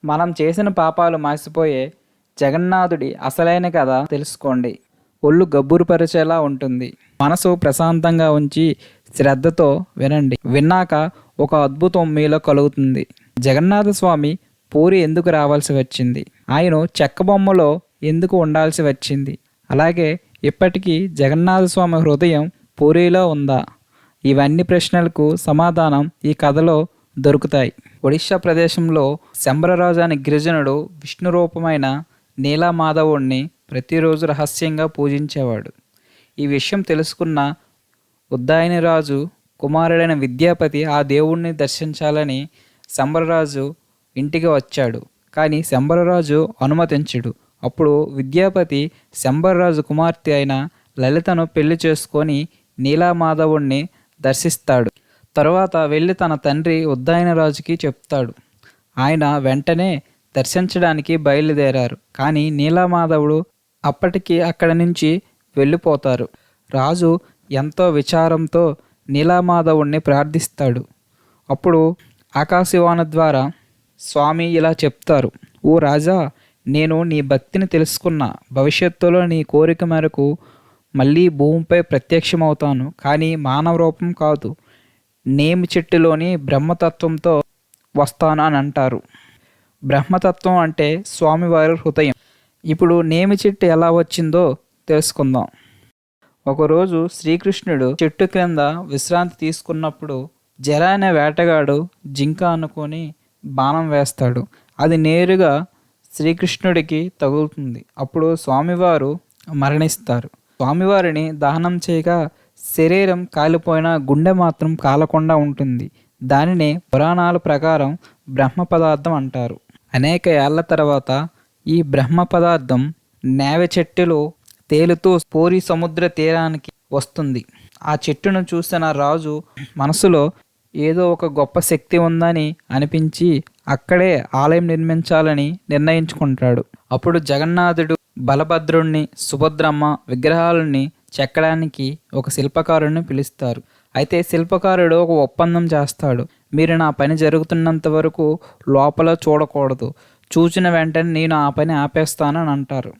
మనం చేసిన పాపాలు మాసిపోయే జగన్నాథుడి అసలైన కథ తెలుసుకోండి. ఒళ్ళు గబ్బురుపరిచేలా ఉంటుంది. మనసు ప్రశాంతంగా ఉంచి శ్రద్ధతో వినండి. విన్నాక ఒక అద్భుతం మీలో కలుగుతుంది. జగన్నాథ స్వామి పూరి ఎందుకు రావాల్సి వచ్చింది? ఆయన చెక్క బొమ్మలో ఎందుకు ఉండాల్సి వచ్చింది? అలాగే ఇప్పటికీ జగన్నాథ స్వామి హృదయం పూరిలో ఉందా? ఇవన్నీ ప్రశ్నలకు సమాధానం ఈ కథలో దొరుకుతాయి. ఒడిశా ప్రదేశంలో శంబరరాజు అనే గిరిజనుడు విష్ణు రూపమైన నీలమాధవుణ్ణి ప్రతిరోజు రహస్యంగా పూజించేవాడు. ఈ విషయం తెలుసుకున్న ఉద్దాయనిరాజు కుమారుడైన విద్యాపతి ఆ దేవుణ్ణి దర్శించాలని శంబరరాజు ఇంటికి వచ్చాడు. కానీ శంబరరాజు అనుమతించడు. అప్పుడు విద్యాపతి శంబరరాజు కుమార్తె అయిన లలితను పెళ్లి చేసుకొని నీలమాధవుణ్ణి దర్శిస్తాడు. తరువాత వెళ్ళి తన తండ్రి ఉద్దాయనరాజుకి చెప్తాడు. ఆయన వెంటనే దర్శించడానికి బయలుదేరారు. కానీ నీలమాధవుడు అప్పటికి అక్కడి నుంచి వెళ్ళిపోతారు. రాజు ఎంతో విచారంతో నీలమాధవుణ్ణి ప్రార్థిస్తాడు. అప్పుడు ఆకాశవాణి ద్వారా స్వామి ఇలా చెప్తారు. ఓ రాజా, నేను నీ భక్తిని తెలుసుకున్న. భవిష్యత్తులో నీ కోరిక మేరకు మళ్ళీ భూమిపై ప్రత్యక్షమవుతాను. కానీ మానవ రూపం కాదు, నేమి చెట్టులోని బ్రహ్మతత్వంతో వస్తాను అని అంటారు. బ్రహ్మతత్వం అంటే స్వామివారి హృదయం. ఇప్పుడు నేమి చెట్టు ఎలా వచ్చిందో తెలుసుకుందాం. ఒకరోజు శ్రీకృష్ణుడు చెట్టు క్రింద విశ్రాంతి తీసుకున్నప్పుడు జర అనే వేటగాడు జింక అనుకొని బాణం వేస్తాడు. అది నేరుగా శ్రీకృష్ణుడికి తగులుతుంది. అప్పుడు స్వామివారు మరణిస్తారు. స్వామివారిని దహనం చేయగా శరీరం కాలిపోయిన గుండె మాత్రం కాలకుండా ఉంటుంది. దానినే పురాణాల ప్రకారం బ్రహ్మ పదార్థం అంటారు. అనేక ఏళ్ల తర్వాత ఈ బ్రహ్మ పదార్థం నేవ చెట్టులో తేలుతూ పూరి సముద్ర తీరానికి వస్తుంది. ఆ చెట్టును చూసిన రాజు మనసులో ఏదో ఒక గొప్ప శక్తి ఉందని అనిపించి అక్కడే ఆలయం నిర్మించాలని నిర్ణయించుకుంటాడు. అప్పుడు జగన్నాథుడు, బలభద్రుణ్ణి, సుభద్రమ్మ విగ్రహాలని చెక్కడానికి ఒక శిల్పకారుడిని పిలుస్తారు. అయితే శిల్పకారుడు ఒక ఒప్పందం చేస్తాడు. మీరు నా పని జరుగుతున్నంత వరకు లోపల చూడకూడదు. చూసిన వెంటనే నేను ఆ పని ఆపేస్తానని అంటారు.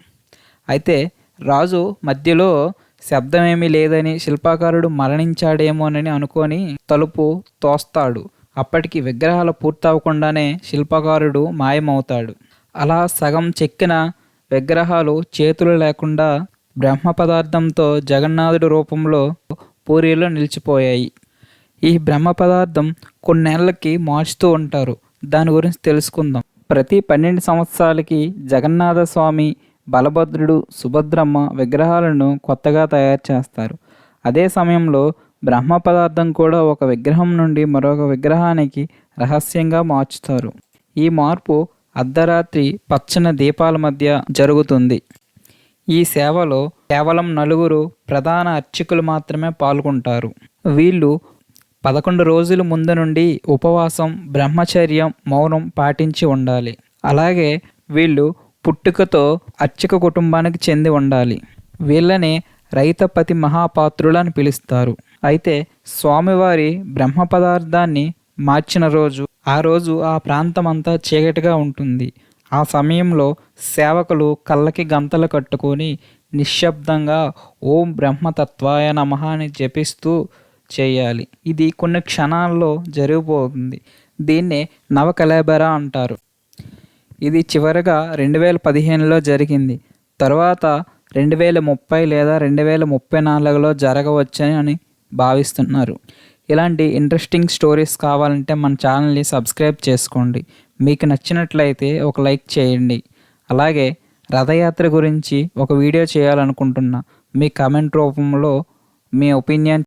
అయితే రాజు మధ్యలో శబ్దమేమీ లేదని, శిల్పకారుడు మరణించాడేమోనని అనుకొని తలుపు తోస్తాడు. అప్పటికి విగ్రహాలు పూర్తవకుండానే శిల్పకారుడు మాయమవుతాడు. అలా సగం చెక్కిన విగ్రహాలు చేతులు లేకుండా బ్రహ్మ పదార్థంతో జగన్నాథుడి రూపంలో పూరిలో నిలిచిపోయాయి. ఈ బ్రహ్మ పదార్థం కొన్నేళ్లకి మార్చుతూ ఉంటారు. దాని గురించి తెలుసుకుందాం. ప్రతి 12 సంవత్సరాలకి జగన్నాథ స్వామి, బలభద్రుడు, సుభద్రమ్మ విగ్రహాలను కొత్తగా తయారు చేస్తారు. అదే సమయంలో బ్రహ్మ పదార్థం కూడా ఒక విగ్రహం నుండి మరొక విగ్రహానికి రహస్యంగా మార్చుతారు. ఈ మార్పు అర్ధరాత్రి పచ్చని దీపాల మధ్య జరుగుతుంది. ఈ సేవలో కేవలం 4 ప్రధాన అర్చకులు మాత్రమే పాల్గొంటారు. వీళ్ళు 11 రోజుల ముందు నుండి ఉపవాసం, బ్రహ్మచర్యం, మౌనం పాటించి ఉండాలి. అలాగే వీళ్ళు పుట్టుకతో అర్చక కుటుంబానికి చెంది ఉండాలి. వీళ్ళనే రైతపతి మహాపాత్రులు అని పిలుస్తారు. అయితే స్వామివారి బ్రహ్మ పదార్థాన్ని మార్చిన రోజు ఆ ప్రాంతం అంతా చీకటిగా ఉంటుంది. ఆ సమయంలో సేవకులు కళ్ళకి గంతలు కట్టుకొని నిశ్శబ్దంగా ఓం బ్రహ్మతత్వాయ నమః అని జపిస్తూ చేయాలి. ఇది కొన్ని క్షణాల్లో జరిగిపోతుంది. దీన్నే నవకళేబర అంటారు. ఇది చివరగా 2015లో జరిగింది. తర్వాత 2030 లేదా 2034లో జరగవచ్చని అని భావిస్తున్నారు. ఇలాంటి ఇంట్రెస్టింగ్ స్టోరీస్ కావాలంటే మన ఛానల్ని సబ్స్క్రైబ్ చేసుకోండి. మీకు నచ్చినట్లయితే ఒక లైక్ చేయండి. అలాగే రథయాత్ర గురించి ఒక వీడియో చేయాలనుకుంటున్నా. మీ కామెంట్ రూపంలో మీ ఒపీనియన్